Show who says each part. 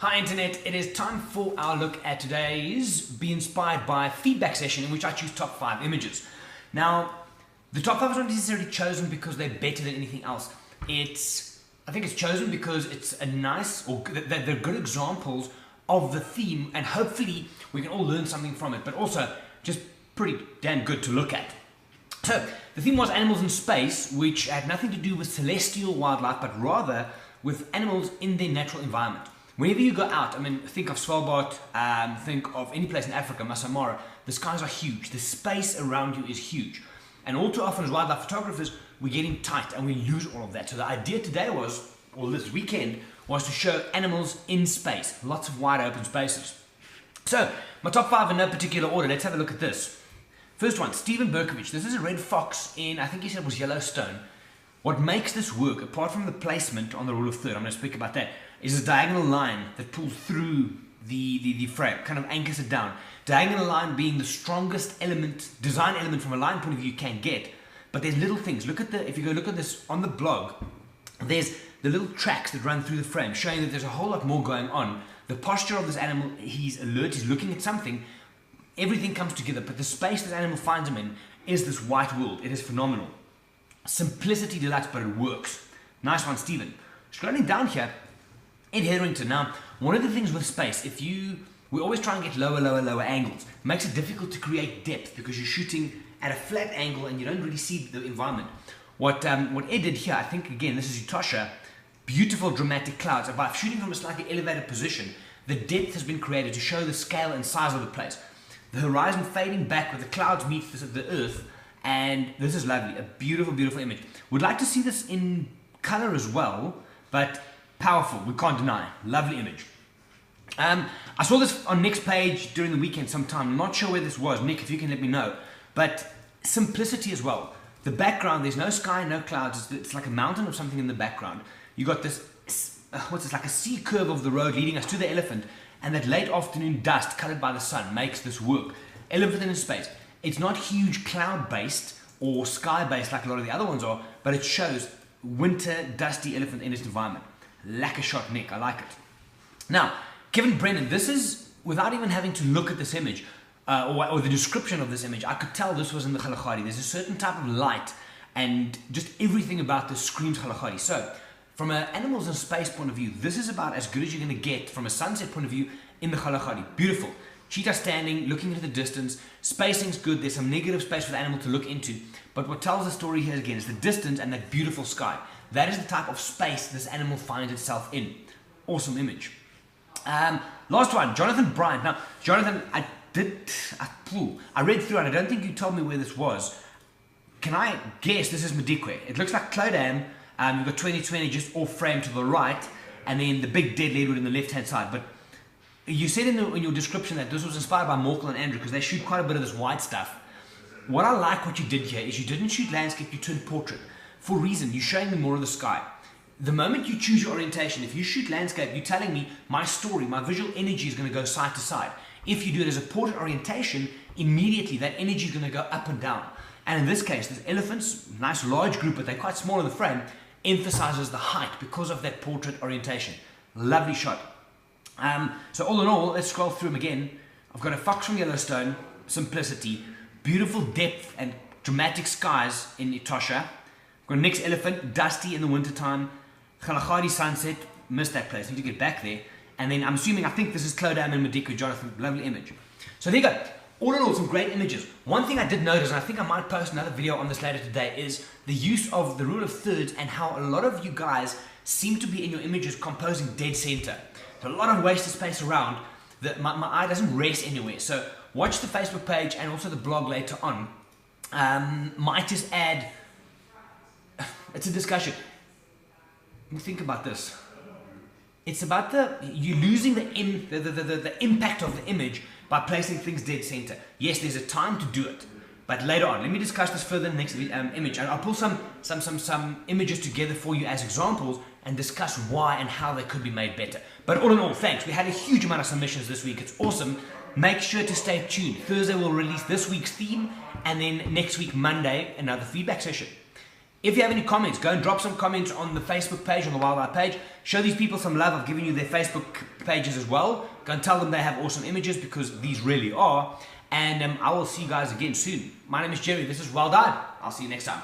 Speaker 1: Hi Internet, it is time for our look at today's Be Inspired By feedback session in which I choose top 5 images. Now, the top 5 is not necessarily chosen because they're better than anything else. I think it's chosen because it's a nice, or they're good examples of the theme, and hopefully we can all learn something from it, but also just pretty damn good to look at. So, the theme was animals in space, which had nothing to do with celestial wildlife, but rather with animals in their natural environment. Whenever you go out, think of Svalbard, think of any place in Africa, Masai Mara, the skies are huge, the space around you is huge. And all too often as wildlife photographers, we get in tight and we lose all of that. So the idea today was, or this weekend, was to show animals in space, lots of wide open spaces. So, my top 5 in no particular order, let's have a look at this. First one, Steven Berkovich. This is a red fox in, I think he said it was Yellowstone. What makes this work, apart from the placement on the rule of third, I'm going to speak about that, is a diagonal line that pulls through the frame, kind of anchors it down. Diagonal line being the strongest element, design element from a line point of view you can get. But there's little things. If you go look at this on the blog, there's the little tracks that run through the frame, showing that there's a whole lot more going on. The posture of this animal, he's alert, he's looking at something, everything comes together, but the space this animal finds him in is this white world. It is phenomenal. Simplicity deluxe, but it works. Nice one, Steven. Scrolling down here, Ed Hetherington. Now, one of the things with space, we always try and get lower angles. It makes it difficult to create depth because you're shooting at a flat angle and you don't really see the environment. What Ed did here, I think, again, this is Utosha, beautiful dramatic clouds. And by shooting from a slightly elevated position, the depth has been created to show the scale and size of the place. The horizon fading back where the clouds meet the earth, and this is lovely, a beautiful image. Would like to see this in color as well, but powerful, we can't deny. Lovely image. I saw this on Nick's page during the weekend sometime. I'm not sure where this was. Nick, if you can let me know. But simplicity as well. The background, there's no sky, no clouds. It's like a mountain or something in the background. You got this, like a C curve of the road leading us to the elephant, and that late afternoon dust colored by the sun makes this work. Elephant in space. It's not huge cloud-based or sky-based like a lot of the other ones are, but it shows winter, dusty elephant in its environment. Lacquer shot, Nick, I like it. Now, Kevin Brennan, this is, without even having to look at this image, or the description of this image, I could tell this was in the Kalahari. There's a certain type of light, and just everything about this screams Kalahari. So, from an animals in space point of view, this is about as good as you're going to get from a sunset point of view in the Kalahari. Beautiful. Cheetah standing, looking into the distance. Spacing's good. There's some negative space for the animal to look into. But what tells the story here again is the distance and that beautiful sky. That is the type of space this animal finds itself in. Awesome image. Last one, Jonathan Bryant. Now, Jonathan, I read through it. I don't think you told me where this was. Can I guess this is Madikwe? It looks like Clodam. You've got 2020 just off frame to the right, and then the big dead leadwood in the left-hand side. But you said in your description that this was inspired by Morkel and Andrew because they shoot quite a bit of this white stuff. What I like what you did here is you didn't shoot landscape, you turned portrait. For a reason, you're showing me more of the sky. The moment you choose your orientation, if you shoot landscape, you're telling me my story, my visual energy is going to go side to side. If you do it as a portrait orientation, immediately that energy is going to go up and down. And in this case, this elephant's nice large group, but they're quite small in the frame, emphasizes the height because of that portrait orientation. Lovely shot. So all in all, let's scroll through them again. I've got a fox from Yellowstone, simplicity, beautiful depth and dramatic skies in Etosha. I've got Nick's elephant, dusty in the wintertime. Kalahari sunset, missed that place, need to get back there. And then I think this is Clodam and Madikwe, Jonathan, lovely image. So there you go. All in all, some great images. One thing I did notice, and I think I might post another video on this later today, is the use of the rule of thirds and how a lot of you guys seem to be in your images composing dead center. So a lot of wasted space around that my eye doesn't rest anywhere. So watch the Facebook page and also the blog later on. Might just add, it's a discussion. Think about this. It's about you losing the impact of the image by placing things dead center. Yes, there's a time to do it, but later on. Let me discuss this further in the next image, and I'll pull some images together for you as examples and discuss why and how they could be made better. But all in all, thanks. We had a huge amount of submissions this week. It's awesome. Make sure to stay tuned. Thursday we'll release this week's theme, and then next week, Monday, another feedback session. If you have any comments, go and drop some comments on the Facebook page, on the Wild Eye page. Show these people some love. I've given you their Facebook pages as well. Go and tell them they have awesome images, because these really are. And I will see you guys again soon. My name is Gerry. This is Wild Eye. I'll see you next time.